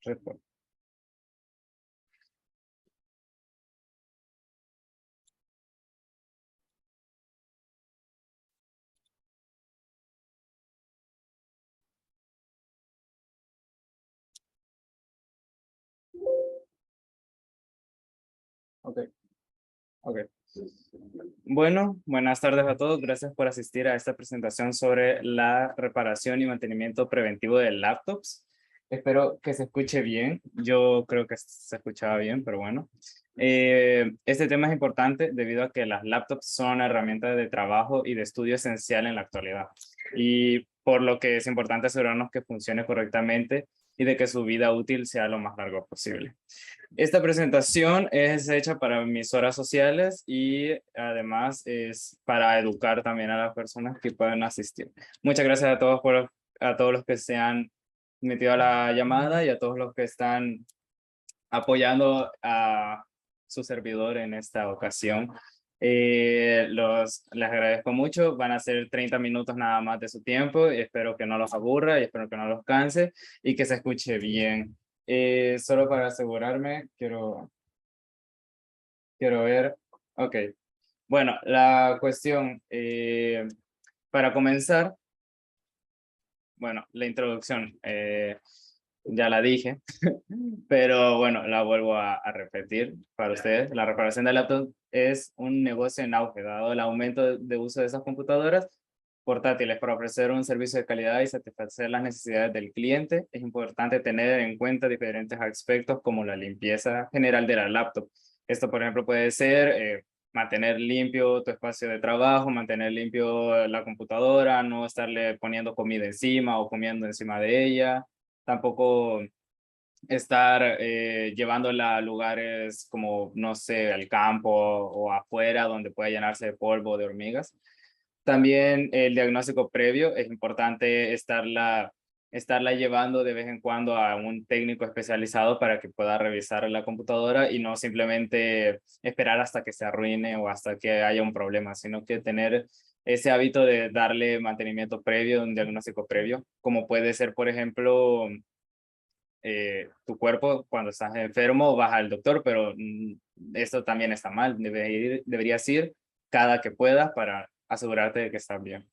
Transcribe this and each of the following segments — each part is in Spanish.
Report. Ok, ok. Bueno, buenas tardes a todos. Gracias por asistir a esta presentación sobre la reparación y mantenimiento preventivo de laptops. Espero que se escuche bien. Yo creo que se escuchaba bien, pero bueno. Este tema es importante debido a que las laptops son herramientas de trabajo y de estudio esencial en la actualidad. Y por lo que es importante asegurarnos que funcione correctamente y de que su vida útil sea lo más largo posible. Esta presentación es hecha para emisoras sociales y además es para educar también a las personas que puedan asistir. Muchas gracias a todos a todos los que se han metido a la llamada y a todos los que están apoyando a su servidor en esta ocasión. Les agradezco mucho, van a ser 30 minutos nada más de su tiempo y espero que no los aburra y espero que no los canse y que se escuche bien. Solo para asegurarme, quiero ver, ok. Bueno, la cuestión, para comenzar, bueno, la introducción, ya la dije, pero bueno, la vuelvo a repetir para ustedes. La reparación de laptops es un negocio en auge, dado el aumento de uso de esas computadoras portátiles para ofrecer un servicio de calidad y satisfacer las necesidades del cliente. Es importante tener en cuenta diferentes aspectos como la limpieza general de la laptop. Esto, por ejemplo, puede ser mantener limpio tu espacio de trabajo, mantener limpio la computadora, no estarle poniendo comida encima o comiendo encima de ella. Tampoco estar llevándola a lugares como, no sé, al campo o afuera donde pueda llenarse de polvo o de hormigas. También el diagnóstico previo, es importante estarla llevando de vez en cuando a un técnico especializado para que pueda revisar la computadora y no simplemente esperar hasta que se arruine o hasta que haya un problema, sino que tener ese hábito de darle mantenimiento previo, un diagnóstico previo, como puede ser, por ejemplo, tu cuerpo cuando estás enfermo vas al doctor, pero esto también está mal. Deberías ir cada que puedas para asegurarte de que estás bien.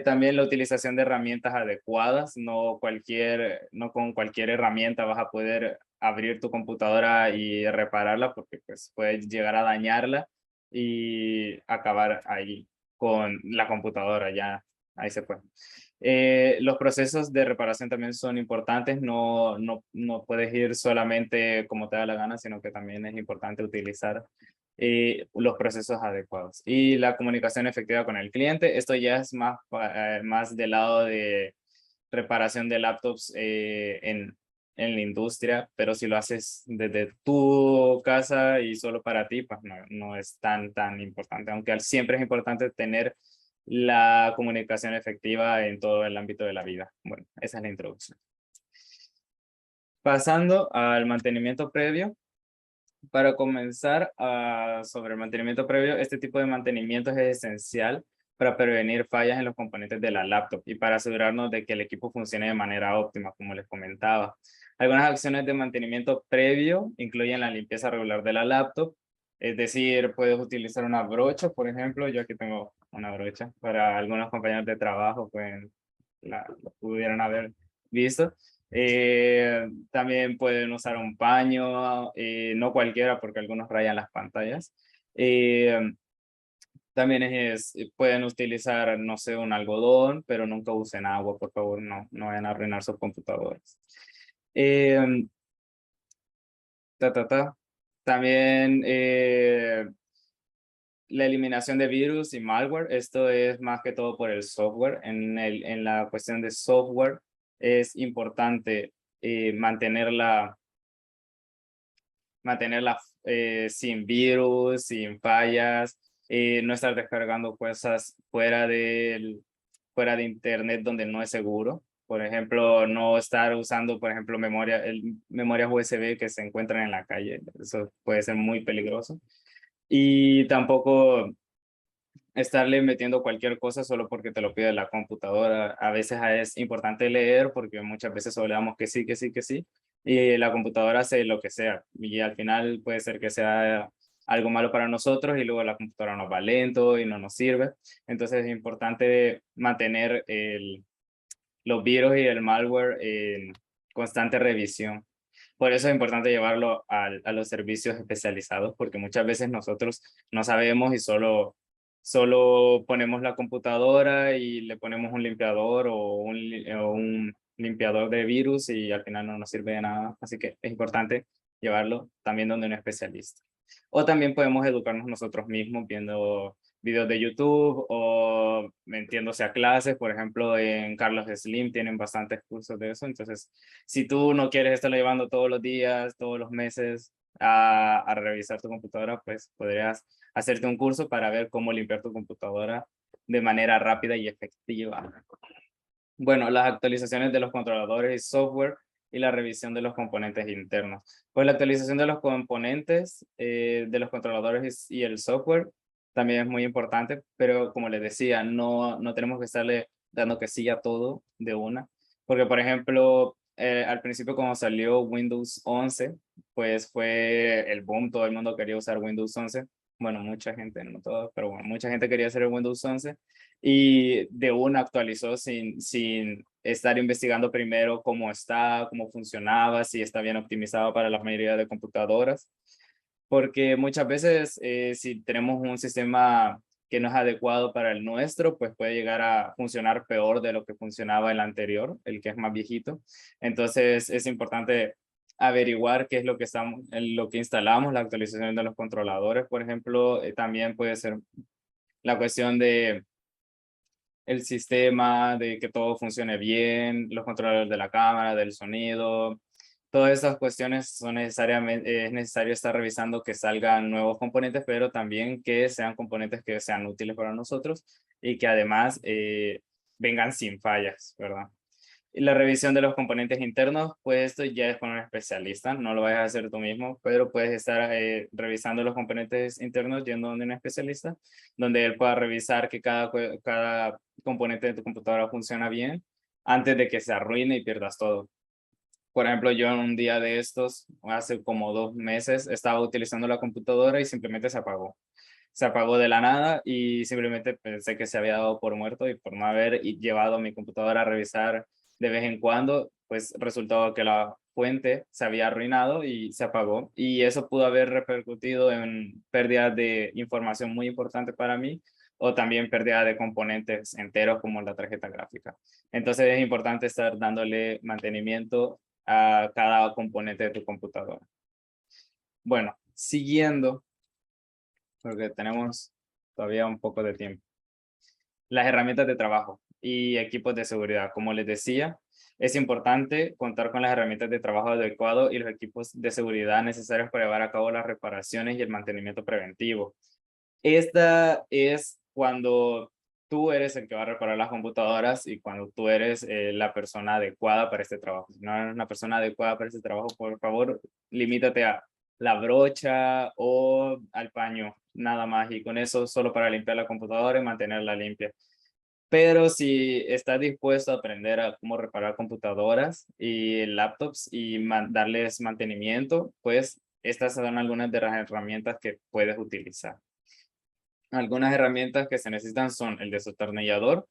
También la utilización de herramientas adecuadas, no con cualquier herramienta vas a poder abrir tu computadora y repararla porque pues puedes llegar a dañarla y acabar ahí con la computadora, ya ahí se puede. Los procesos de reparación también son importantes, no puedes ir solamente como te da la gana, sino que también es importante utilizar los procesos adecuados. Y la comunicación efectiva con el cliente, esto ya es más del lado de reparación de laptops en la industria, pero si lo haces desde tu casa y solo para ti, pues no es tan importante, aunque siempre es importante tener la comunicación efectiva en todo el ámbito de la vida. Bueno, esa es la introducción. Pasando al mantenimiento previo. Para comenzar sobre el mantenimiento previo, este tipo de mantenimiento es esencial para prevenir fallas en los componentes de la laptop y para asegurarnos de que el equipo funcione de manera óptima, como les comentaba. Algunas acciones de mantenimiento previo incluyen la limpieza regular de la laptop, es decir, puedes utilizar una brocha, por ejemplo, yo aquí tengo una brocha, para algunos compañeros de trabajo lo pudieran haber visto. También pueden usar un paño, no cualquiera porque algunos rayan las pantallas. Eh, También pueden utilizar, no sé, un algodón, pero nunca usen agua, por favor, no vayan a arruinar sus computadores. Eh, ta, ta, ta. También la eliminación de virus y malware, esto es más que todo por el software. En la cuestión de software es importante mantenerla sin virus, sin fallas, no estar descargando cosas fuera de internet donde no es seguro. Por ejemplo, no estar usando, por ejemplo, memorias USB que se encuentran en la calle. Eso puede ser muy peligroso. Y tampoco estarle metiendo cualquier cosa solo porque te lo pide la computadora. A veces es importante leer porque muchas veces solo damos que sí, que sí, que sí. y la computadora hace lo que sea. Y al final puede ser que sea algo malo para nosotros y luego la computadora nos va lento y no nos sirve. Entonces es importante mantener los virus y el malware en constante revisión. Por eso es importante llevarlo a los servicios especializados, porque muchas veces nosotros no sabemos y solo ponemos la computadora y le ponemos un limpiador o un limpiador de virus y al final no nos sirve de nada. Así que es importante llevarlo también donde un especialista. O también podemos educarnos nosotros mismos viendo videos de YouTube o metiéndose a clases. Por ejemplo, en Carlos Slim tienen bastantes cursos de eso. Entonces, si tú no quieres estarlo llevando todos los días, todos los meses a revisar tu computadora, pues podrías hacerte un curso para ver cómo limpiar tu computadora de manera rápida y efectiva. Bueno, las actualizaciones de los controladores y software y la revisión de los componentes internos. Pues la actualización de los componentes de los controladores y el software también es muy importante, pero como les decía, no tenemos que estarle dando que sí a todo de una, porque por ejemplo, al principio cuando salió Windows 11, pues fue el boom, todo el mundo quería usar Windows 11. Bueno, mucha gente, no todo, pero bueno, mucha gente quería hacer el Windows 11 y de una actualizó sin estar investigando primero cómo está, cómo funcionaba, si está bien optimizado para la mayoría de computadoras, porque muchas veces si tenemos un sistema que no es adecuado para el nuestro, pues puede llegar a funcionar peor de lo que funcionaba el anterior, el que es más viejito. Entonces es importante averiguar qué es lo que estamos, lo que instalamos, la actualización de los controladores, por ejemplo, también puede ser la cuestión de el sistema, de que todo funcione bien, los controladores de la cámara, del sonido, todas estas cuestiones son necesariamente, es necesario estar revisando que salgan nuevos componentes, pero también que sean componentes que sean útiles para nosotros y que además vengan sin fallas, ¿verdad? Y la revisión de los componentes internos, pues esto ya es con un especialista, no lo vayas a hacer tú mismo, pero puedes estar revisando los componentes internos yendo donde un especialista, donde él pueda revisar que cada componente de tu computadora funciona bien antes de que se arruine y pierdas todo. Por ejemplo, yo en un día de estos, hace como 2 meses, estaba utilizando la computadora y simplemente se apagó. Se apagó de la nada y simplemente pensé que se había dado por muerto y por no haber llevado mi computadora a revisar de vez en cuando, pues resultó que la fuente se había arruinado y se apagó. Y eso pudo haber repercutido en pérdida de información muy importante para mí o también pérdida de componentes enteros como la tarjeta gráfica. Entonces es importante estar dándole mantenimiento a cada componente de tu computadora. Bueno, siguiendo, porque tenemos todavía un poco de tiempo. Las herramientas de trabajo y equipos de seguridad. Como les decía, es importante contar con las herramientas de trabajo adecuadas y los equipos de seguridad necesarios para llevar a cabo las reparaciones y el mantenimiento preventivo. Esta es cuando tú eres el que va a reparar las computadoras y cuando tú eres la persona adecuada para este trabajo. Si no eres una persona adecuada para este trabajo, por favor, limítate a la brocha o al paño, nada más. Y con eso solo para limpiar la computadora y mantenerla limpia. Pero si estás dispuesto a aprender a cómo reparar computadoras y laptops y darles mantenimiento, pues estas son algunas de las herramientas que puedes utilizar. Algunas herramientas que se necesitan son el desatornillador,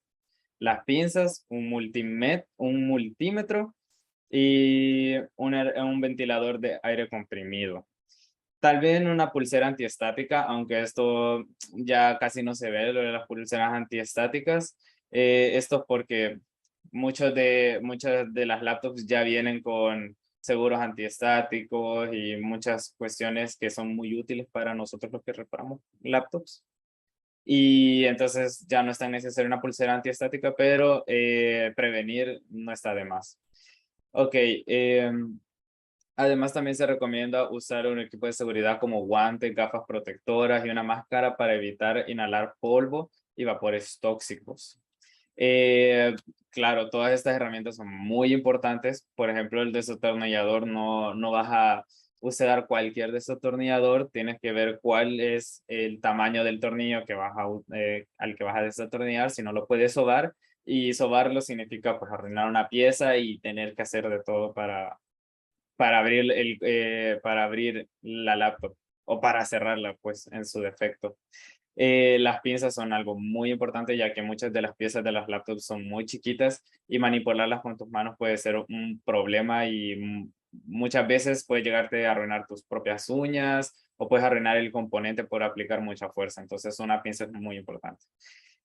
las pinzas, un multímetro y un ventilador de aire comprimido. Tal vez una pulsera antiestática, aunque esto ya casi no se ve, lo de las pulseras antiestáticas. Esto es porque muchas de las laptops ya vienen con seguros antiestáticos y muchas cuestiones que son muy útiles para nosotros los que reparamos laptops. Y entonces ya no es tan necesaria una pulsera antiestática, pero prevenir no está de más. Ok, además también se recomienda usar un equipo de seguridad como guantes, gafas protectoras y una máscara para evitar inhalar polvo y vapores tóxicos. Claro, todas estas herramientas son muy importantes. Por ejemplo, el desatornillador no vas a usar cualquier desatornillador, tienes que ver cuál es el tamaño del tornillo que al que vas a desatornillar, si no lo puedes sobar. Y sobarlo significa pues arruinar una pieza y tener que hacer de todo para abrir la laptop o para cerrarla, pues, en su defecto. Las pinzas son algo muy importante, ya que muchas de las piezas de las laptops son muy chiquitas y manipularlas con tus manos puede ser un problema y muchas veces puede llegarte a arruinar tus propias uñas o puedes arruinar el componente por aplicar mucha fuerza. Entonces, una pinza es muy importante.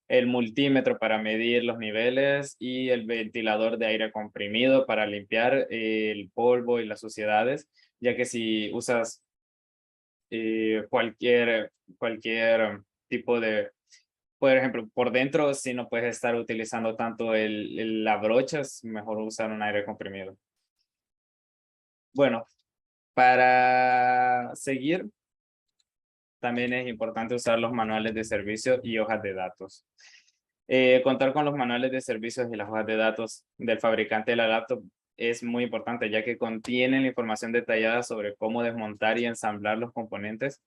El multímetro para medir los niveles y el ventilador de aire comprimido para limpiar el polvo y las suciedades, ya que si usas cualquier tipo de, por ejemplo, por dentro, si no puedes estar utilizando tanto la brocha, es mejor usar un aire comprimido. Bueno, para seguir, también es importante usar los manuales de servicio y hojas de datos. Contar con los manuales de servicios y las hojas de datos del fabricante de la laptop es muy importante, ya que contienen la información detallada sobre cómo desmontar y ensamblar los componentes,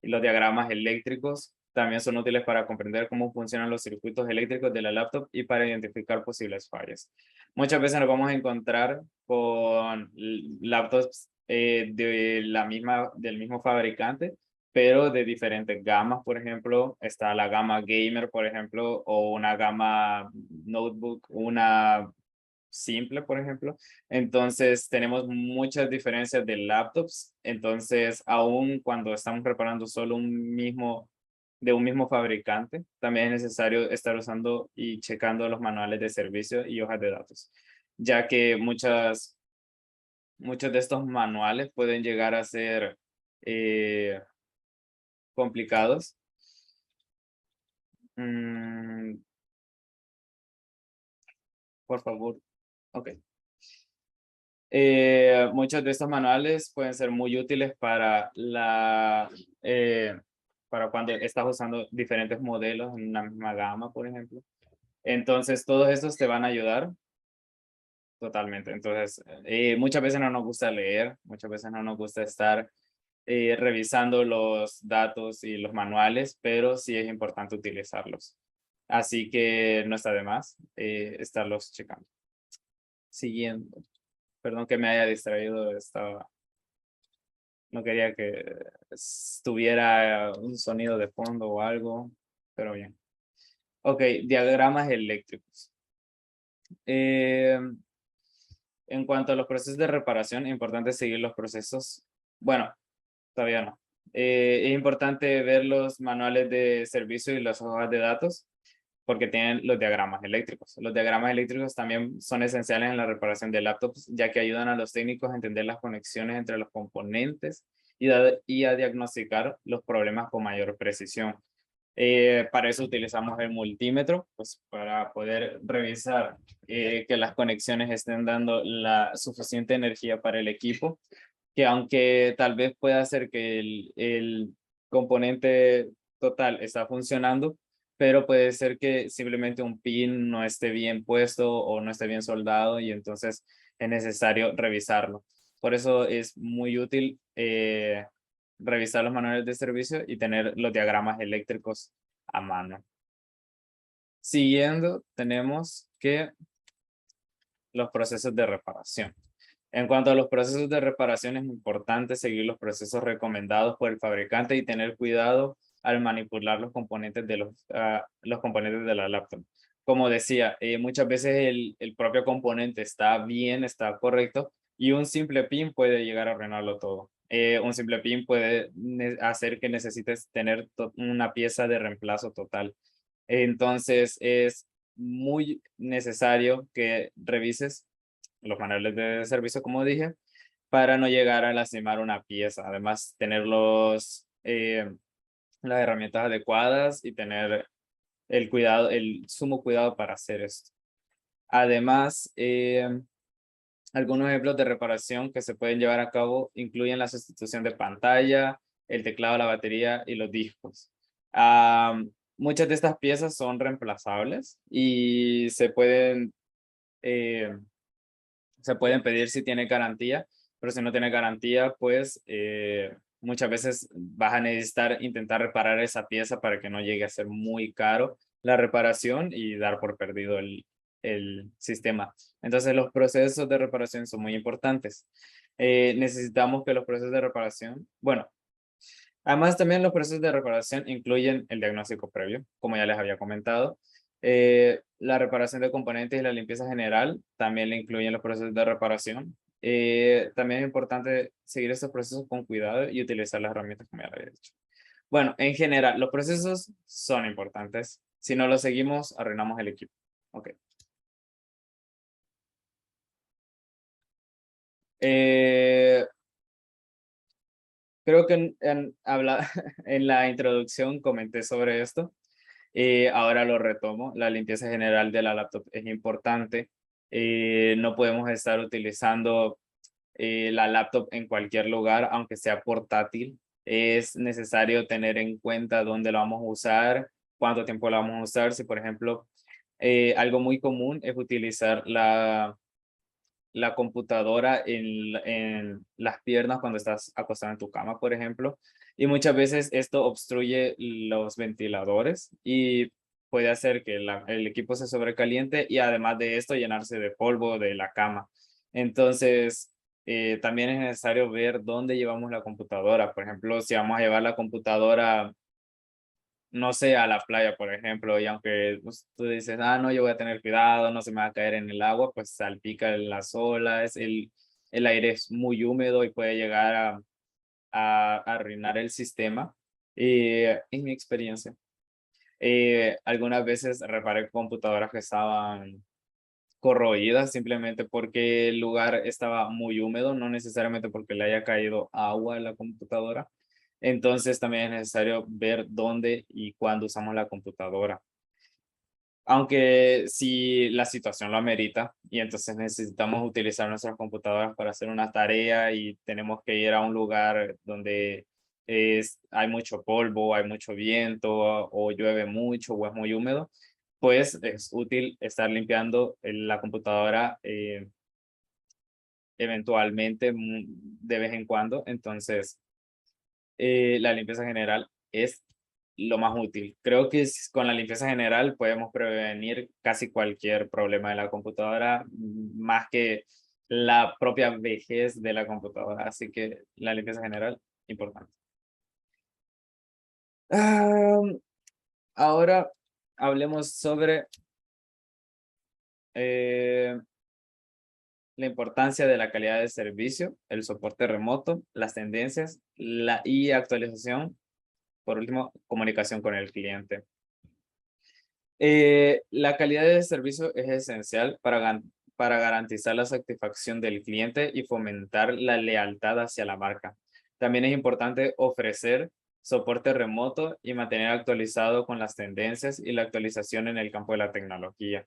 y los diagramas eléctricos también son útiles para comprender cómo funcionan los circuitos eléctricos de la laptop y para identificar posibles fallas. Muchas veces nos vamos a encontrar con laptops del mismo fabricante, pero de diferentes gamas. Por ejemplo, está la gama gamer, por ejemplo, o una gama notebook, una simple, por ejemplo. Entonces, tenemos muchas diferencias de laptops. Entonces, aún cuando estamos preparando solo de un mismo fabricante, también es necesario estar usando y checando los manuales de servicio y hojas de datos, ya que muchos de estos manuales pueden llegar a ser eh, complicados. Mm, por favor. Ok. Muchos de estos manuales pueden ser muy útiles para cuando estás usando diferentes modelos en una misma gama, por ejemplo. Entonces, todos estos te van a ayudar totalmente. Entonces, muchas veces no nos gusta leer, muchas veces no nos gusta estar revisando los datos y los manuales, pero sí es importante utilizarlos. Así que no está de más estarlos checando. Siguiendo. Perdón que me haya distraído, no quería que estuviera un sonido de fondo o algo, pero bien. Ok, diagramas eléctricos. Eh, en cuanto a los procesos de reparación, es importante seguir los procesos. Bueno, todavía no. Es importante ver los manuales de servicio y las hojas de datos porque tienen los diagramas eléctricos. Los diagramas eléctricos también son esenciales en la reparación de laptops, ya que ayudan a los técnicos a entender las conexiones entre los componentes y a diagnosticar los problemas con mayor precisión. Para eso utilizamos el multímetro, pues para poder revisar que las conexiones estén dando la suficiente energía para el equipo, que aunque tal vez pueda ser que el componente total está funcionando, pero puede ser que simplemente un pin no esté bien puesto o no esté bien soldado y entonces es necesario revisarlo. Por eso es muy útil revisar los manuales de servicio y tener los diagramas eléctricos a mano. Siguiendo, tenemos que los procesos de reparación. En cuanto a los procesos de reparación, es importante seguir los procesos recomendados por el fabricante y tener cuidado al manipular los componentes los componentes de la laptop. Como decía, muchas veces el propio componente está bien, está correcto, y un simple pin puede llegar a arruinarlo todo. Un simple pin puede hacer que necesites tener una pieza de reemplazo total. Entonces, es muy necesario que revises los manuales de servicio, como dije, para no llegar a lastimar una pieza. Además, tener las herramientas adecuadas y tener el sumo cuidado para hacer esto. Además, algunos ejemplos de reparación que se pueden llevar a cabo incluyen la sustitución de pantalla, el teclado, la batería y los discos. Muchas de estas piezas son reemplazables y eh, se pueden pedir si tiene garantía, pero si no tiene garantía, pues muchas veces vas a necesitar intentar reparar esa pieza para que no llegue a ser muy caro la reparación y dar por perdido el sistema. Entonces los procesos de reparación son muy importantes. Necesitamos que los procesos de reparación, bueno, además también los procesos de reparación incluyen el diagnóstico previo, como ya les había comentado. La reparación de componentes y la limpieza general también le incluyen los procesos de reparación. También es importante seguir estos procesos con cuidado y utilizar las herramientas como ya lo había dicho. Bueno, en general, los procesos son importantes. Si no los seguimos, arruinamos el equipo. Ok. Eh, Creo que en la introducción comenté sobre esto. Ahora lo retomo. La limpieza general de la laptop es importante. No podemos estar utilizando la laptop en cualquier lugar, aunque sea portátil. Es necesario tener en cuenta dónde lo vamos a usar, cuánto tiempo lo vamos a usar. Si, por ejemplo, algo muy común es utilizar la computadora en las piernas cuando estás acostado en tu cama, por ejemplo. Y muchas veces esto obstruye los ventiladores y puede hacer que el equipo se sobrecaliente y además de esto llenarse de polvo de la cama. Entonces, también es necesario ver dónde llevamos la computadora. Por ejemplo, si vamos a llevar la computadora, no sé, a la playa, por ejemplo, y aunque pues, tú dices, ah, no, yo voy a tener cuidado, no se me va a caer en el agua, pues salpica en las olas, el aire es muy húmedo y puede llegar a arruinar el sistema. En mi experiencia, algunas veces reparé computadoras que estaban corroídas simplemente porque el lugar estaba muy húmedo, no necesariamente porque le haya caído agua a la computadora. Entonces también es necesario ver dónde y cuándo usamos la computadora. Aunque si la situación lo amerita y entonces necesitamos utilizar nuestras computadoras para hacer una tarea y tenemos que ir a un lugar donde hay mucho polvo, hay mucho viento o llueve mucho o es muy húmedo, pues es útil estar limpiando la computadora eventualmente de vez en cuando. Entonces, la limpieza general es lo más útil. Creo que con la limpieza general podemos prevenir casi cualquier problema de la computadora, más que la propia vejez de la computadora. Así que la limpieza general, importante. Ah, ahora hablemos sobre eh, la importancia de la calidad de servicio, el soporte remoto, las tendencias y actualización. Por último, comunicación con el cliente. La calidad de servicio es esencial para garantizar la satisfacción del cliente y fomentar la lealtad hacia la marca. También es importante ofrecer soporte remoto y mantener actualizado con las tendencias y la actualización en el campo de la tecnología.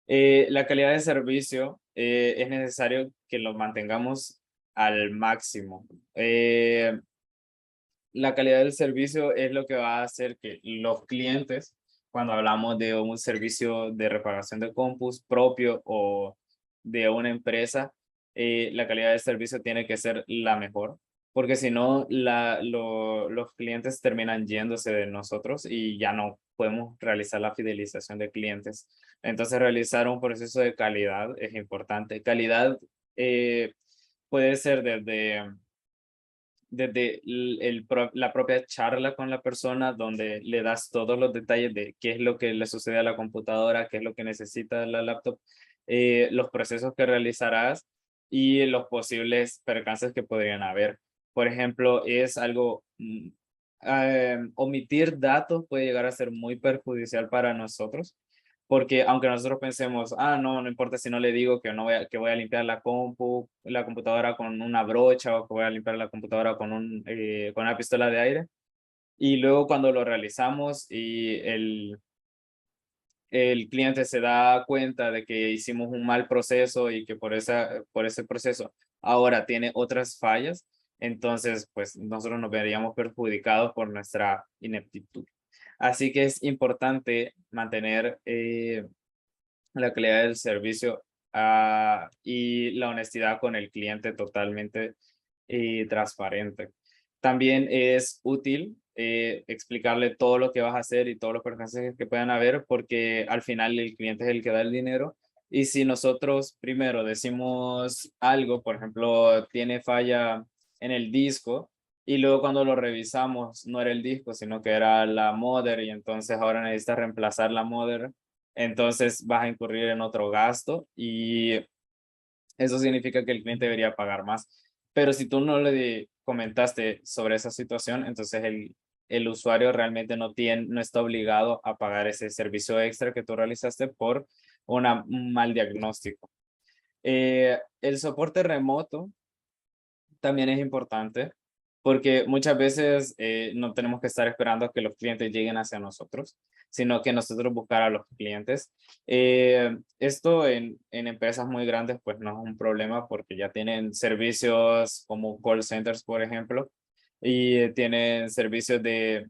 La calidad de servicio es necesario que lo mantengamos al máximo. La calidad del servicio es lo que va a hacer que los clientes, cuando hablamos de un servicio de reparación de compus propio o de una empresa, la calidad del servicio tiene que ser la mejor, porque si no, los clientes terminan yéndose de nosotros y ya no podemos realizar la fidelización de clientes. Entonces, realizar un proceso de calidad es importante. Calidad eh, puede ser desde la propia charla con la persona, donde le das todos los detalles de qué es lo que le sucede a la computadora, qué es lo que necesita la laptop, los procesos que realizarás y los posibles percances que podrían haber. Por ejemplo, es algo, omitir datos puede llegar a ser muy perjudicial para nosotros, porque aunque nosotros pensemos, ah, no, no importa si no le digo que, no voy a, que voy a limpiar la computadora con una brocha o que voy a limpiar la computadora con una pistola de aire, y luego cuando lo realizamos y el cliente se da cuenta de que hicimos un mal proceso y que por ese proceso ahora tiene otras fallas, entonces pues nosotros nos veríamos perjudicados por nuestra ineptitud. Así que es importante mantener la calidad del servicio y la honestidad con el cliente totalmente transparente. También es útil explicarle todo lo que vas a hacer y todos los percances que puedan haber, porque al final el cliente es el que da el dinero Y si nosotros primero decimos algo, por ejemplo, tiene falla en el disco, y luego cuando lo revisamos no era el disco, sino que era la mother, y entonces ahora necesitas reemplazar la mother, entonces vas a incurrir en otro gasto y eso significa que el cliente debería pagar más. Pero si tú no le comentaste sobre esa situación, entonces el usuario realmente no está obligado a pagar ese servicio extra que tú realizaste por un mal diagnóstico. El soporte remoto también es importante porque muchas veces no tenemos que estar esperando a que los clientes lleguen hacia nosotros, sino que nosotros buscar a los clientes. Esto en empresas muy grandes pues no es un problema porque ya tienen servicios como call centers, por ejemplo, y tienen servicios de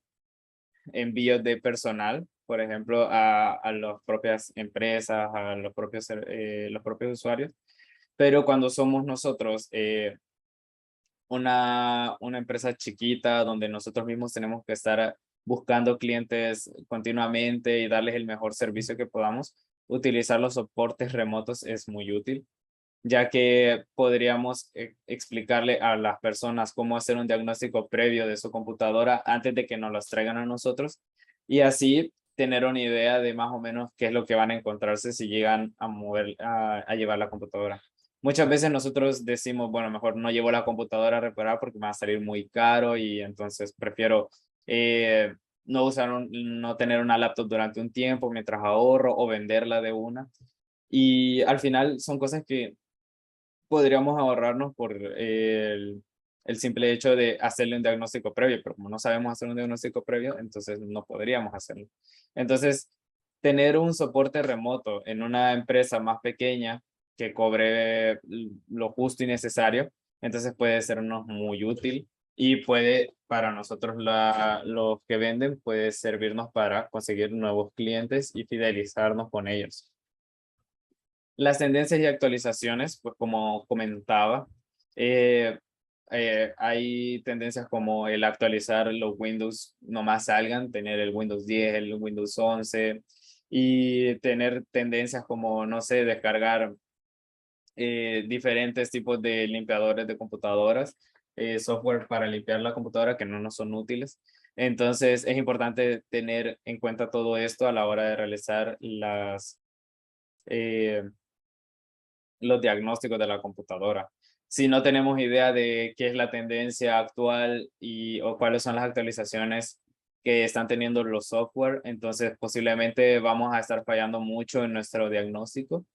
envío de personal, por ejemplo, a las propias empresas, a los propios usuarios. Pero cuando somos nosotros una empresa chiquita donde nosotros mismos tenemos que estar buscando clientes continuamente y darles el mejor servicio que podamos, utilizar los soportes remotos es muy útil, ya que podríamos explicarle a las personas cómo hacer un diagnóstico previo de su computadora antes de que nos las traigan a nosotros y así tener una idea de más o menos qué es lo que van a encontrarse si llegan a llevar la computadora. Muchas veces nosotros decimos, bueno, mejor no llevo la computadora a reparar porque me va a salir muy caro y entonces prefiero eh, no tener una laptop durante un tiempo mientras ahorro o venderla de una. Y al final son cosas que podríamos ahorrarnos por el simple hecho de hacerle un diagnóstico previo, pero como no sabemos hacer un diagnóstico previo, entonces no podríamos hacerlo. Entonces, tener un soporte remoto en una empresa más pequeña que cobre lo justo y necesario, entonces puede sernos muy útil y puede, para nosotros los que venden, puede servirnos para conseguir nuevos clientes y fidelizarnos con ellos. Las tendencias y actualizaciones, pues como comentaba, eh, hay tendencias como el actualizar los Windows nomás salgan, tener el Windows 10, el Windows 11 y tener tendencias como, no sé, descargar diferentes tipos de limpiadores de computadoras, software para limpiar la computadora que no nos son útiles. Entonces es importante tener en cuenta todo esto a la hora de realizar eh, los diagnósticos de la computadora. Si no tenemos idea de qué es la tendencia actual o cuáles son las actualizaciones que están teniendo los software, entonces posiblemente vamos a estar fallando mucho en nuestro diagnóstico.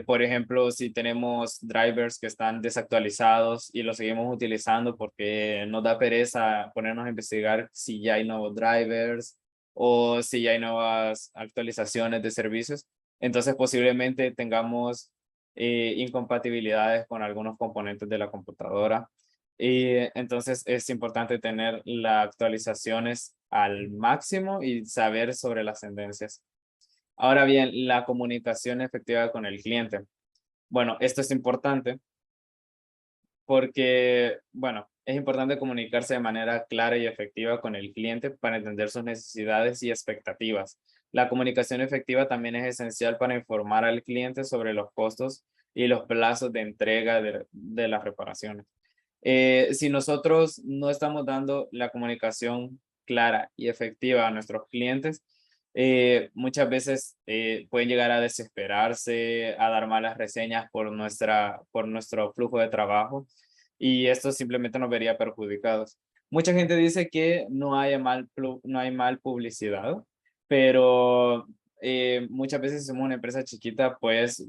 Por ejemplo, si tenemos drivers que están desactualizados y los seguimos utilizando porque nos da pereza ponernos a investigar si ya hay nuevos drivers o si ya hay nuevas actualizaciones de servicios, entonces posiblemente tengamos incompatibilidades con algunos componentes de la computadora. Y entonces es importante tener las actualizaciones al máximo y saber sobre las tendencias. Ahora bien, la comunicación efectiva con el cliente. Bueno, esto es importante porque, bueno, es importante comunicarse de manera clara y efectiva con el cliente para entender sus necesidades y expectativas. La comunicación efectiva también es esencial para informar al cliente sobre los costos y los plazos de entrega de las reparaciones. Si nosotros no estamos dando la comunicación clara y efectiva a nuestros clientes, muchas veces pueden llegar a desesperarse, a dar malas reseñas por nuestro flujo de trabajo y esto simplemente nos vería perjudicados. Mucha gente dice que no hay mal publicidad, pero muchas veces si somos una empresa chiquita, pues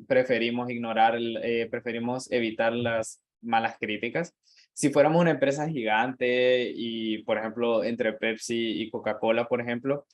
preferimos preferimos evitar las malas críticas. Si fuéramos una empresa gigante y, por ejemplo, entre Pepsi y Coca-Cola, por ejemplo,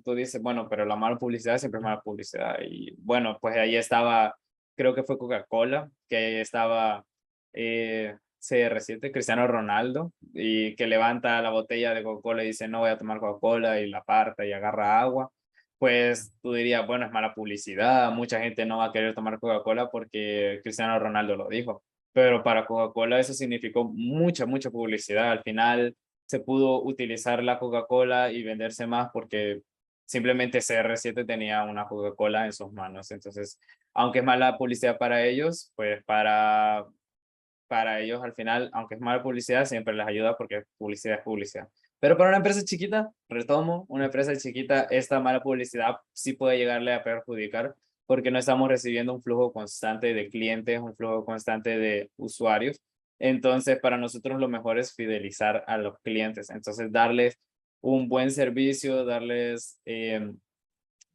tú dices, bueno, pero la mala publicidad siempre es mala publicidad. Y bueno, pues ahí estaba, creo que fue Coca-Cola, que estaba CR7, Cristiano Ronaldo, y que levanta la botella de Coca-Cola y dice, no voy a tomar Coca-Cola, y la aparta y agarra agua. Pues tú dirías, bueno, es mala publicidad, mucha gente no va a querer tomar Coca-Cola porque Cristiano Ronaldo lo dijo. Pero para Coca-Cola eso significó mucha publicidad. Al final se pudo utilizar la Coca-Cola y venderse más porque simplemente CR7 tenía una Coca-Cola en sus manos. Entonces, aunque es mala publicidad para ellos, pues para ellos al final, aunque es mala publicidad, siempre les ayuda porque publicidad es publicidad. Pero para una empresa chiquita, retomo, una empresa chiquita, esta mala publicidad sí puede llegarle a perjudicar porque no estamos recibiendo un flujo constante de clientes, un flujo constante de usuarios. Entonces, para nosotros lo mejor es fidelizar a los clientes. Entonces, darles un buen servicio, darles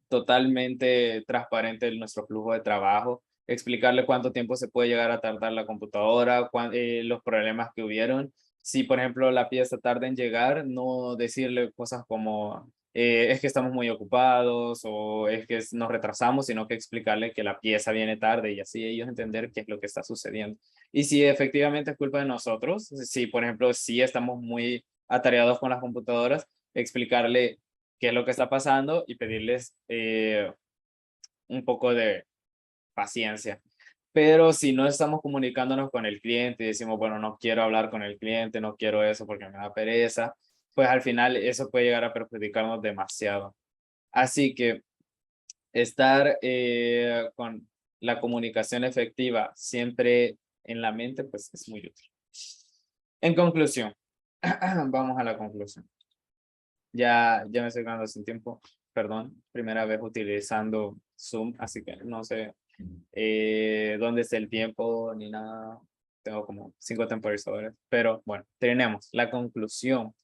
totalmente transparente nuestro flujo de trabajo, explicarle cuánto tiempo se puede llegar a tardar la computadora, los problemas que hubieron. Si, por ejemplo, la pieza tarda en llegar, no decirle cosas como es que estamos muy ocupados o es que nos retrasamos, sino que explicarle que la pieza viene tarde y así ellos entender qué es lo que está sucediendo. Y si efectivamente es culpa de nosotros, si, por ejemplo, si estamos muy atareados con las computadoras, explicarle qué es lo que está pasando y pedirles un poco de paciencia. Pero si no estamos comunicándonos con el cliente y decimos, bueno, no quiero hablar con el cliente, no quiero eso porque me da pereza, pues al final eso puede llegar a perjudicarnos demasiado. Así que estar con la comunicación efectiva siempre en la mente, pues es muy útil. En conclusión, vamos a la conclusión. Ya me estoy quedando sin tiempo, perdón, primera vez utilizando Zoom, así que no sé dónde está el tiempo ni nada. Tengo como 5 temporizadores, pero bueno, tenemos la conclusión.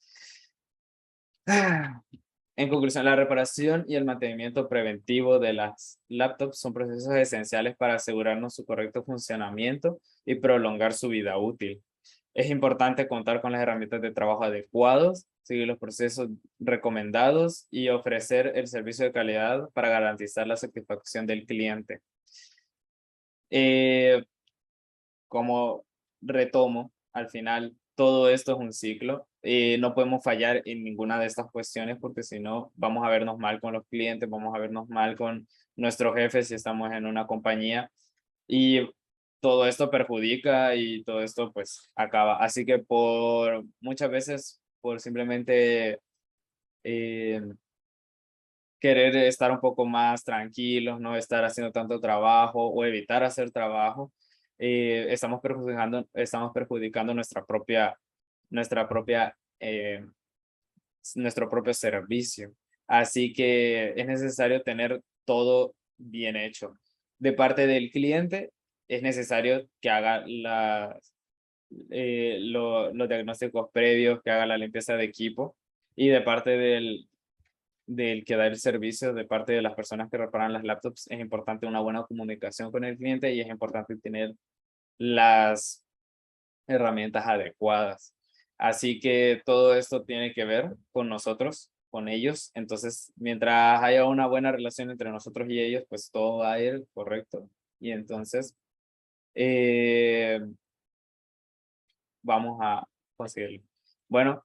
En conclusión, la reparación y el mantenimiento preventivo de las laptops son procesos esenciales para asegurarnos su correcto funcionamiento y prolongar su vida útil. Es importante contar con las herramientas de trabajo adecuados, seguir los procesos recomendados y ofrecer el servicio de calidad para garantizar la satisfacción del cliente. Eh, como retomo, al final todo esto es un ciclo. No podemos fallar en ninguna de estas cuestiones porque si no vamos a vernos mal con los clientes, vamos a vernos mal con nuestros jefes si estamos en una compañía y todo esto perjudica y todo esto pues acaba. Así que por muchas veces, por simplemente eh, querer estar un poco más tranquilos, no estar haciendo tanto trabajo o evitar hacer trabajo, estamos perjudicando nuestra propia, eh, nuestro propio servicio. Así que es necesario tener todo bien hecho. De parte del cliente, es necesario que haga los diagnósticos previos, que haga la limpieza de equipo. Y de parte del que da el servicio, de parte de las personas que reparan las laptops, es importante una buena comunicación con el cliente y es importante tener las herramientas adecuadas. Así que todo esto tiene que ver con nosotros, con ellos. Entonces, mientras haya una buena relación entre nosotros y ellos, pues todo va a ir correcto. Y entonces, eh, vamos a conseguirlo. Bueno,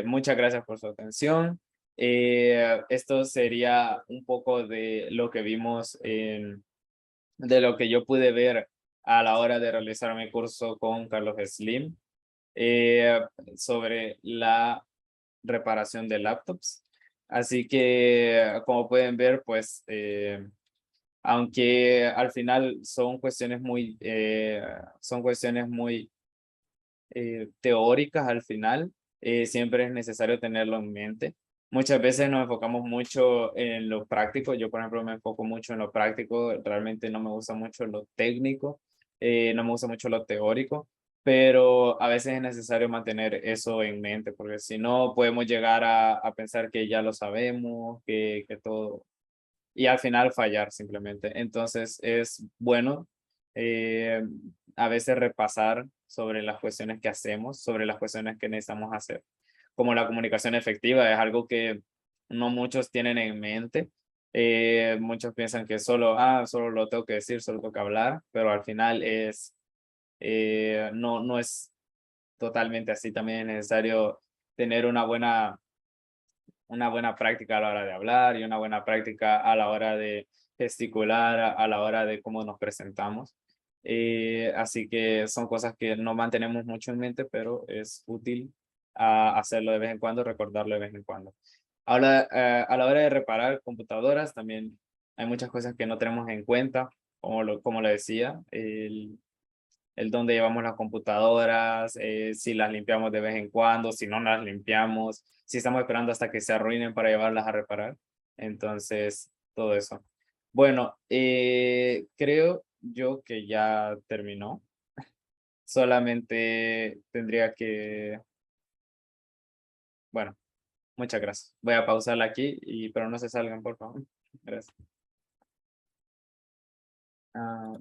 muchas gracias por su atención. Esto sería un poco de lo que vimos, de lo que yo pude ver a la hora de realizar mi curso con Carlos Slim eh, sobre la reparación de laptops. Así que, como pueden ver, pues, aunque al final son cuestiones muy teóricas al final, siempre es necesario tenerlo en mente. Muchas veces nos enfocamos mucho en lo práctico. Yo, por ejemplo, me enfoco mucho en lo práctico. Realmente no me gusta mucho lo técnico, no me gusta mucho lo teórico, pero a veces es necesario mantener eso en mente, porque si no podemos llegar a pensar que ya lo sabemos, que todo, y al final fallar simplemente. Entonces es bueno eh, a veces repasar sobre las cuestiones que hacemos, sobre las cuestiones que necesitamos hacer. Como la comunicación efectiva es algo que no muchos tienen en mente. Muchos piensan que solo lo tengo que decir, solo tengo que hablar, pero al final no es totalmente así. También es necesario tener una buena práctica a la hora de hablar y una buena práctica a la hora de gesticular, a la hora de cómo nos presentamos. Así que son cosas que no mantenemos mucho en mente, pero es útil hacerlo de vez en cuando, recordarlo de vez en cuando. Ahora, a la hora de reparar computadoras, también hay muchas cosas que no tenemos en cuenta, como lo decía, el dónde llevamos las computadoras, si las limpiamos de vez en cuando, si no las limpiamos, si estamos esperando hasta que se arruinen para llevarlas a reparar. Entonces, todo eso. Bueno, creo yo que ya terminó. Solamente tendría que, bueno, muchas gracias. Voy a pausarla aquí, pero no se salgan, por favor. Gracias. Ah,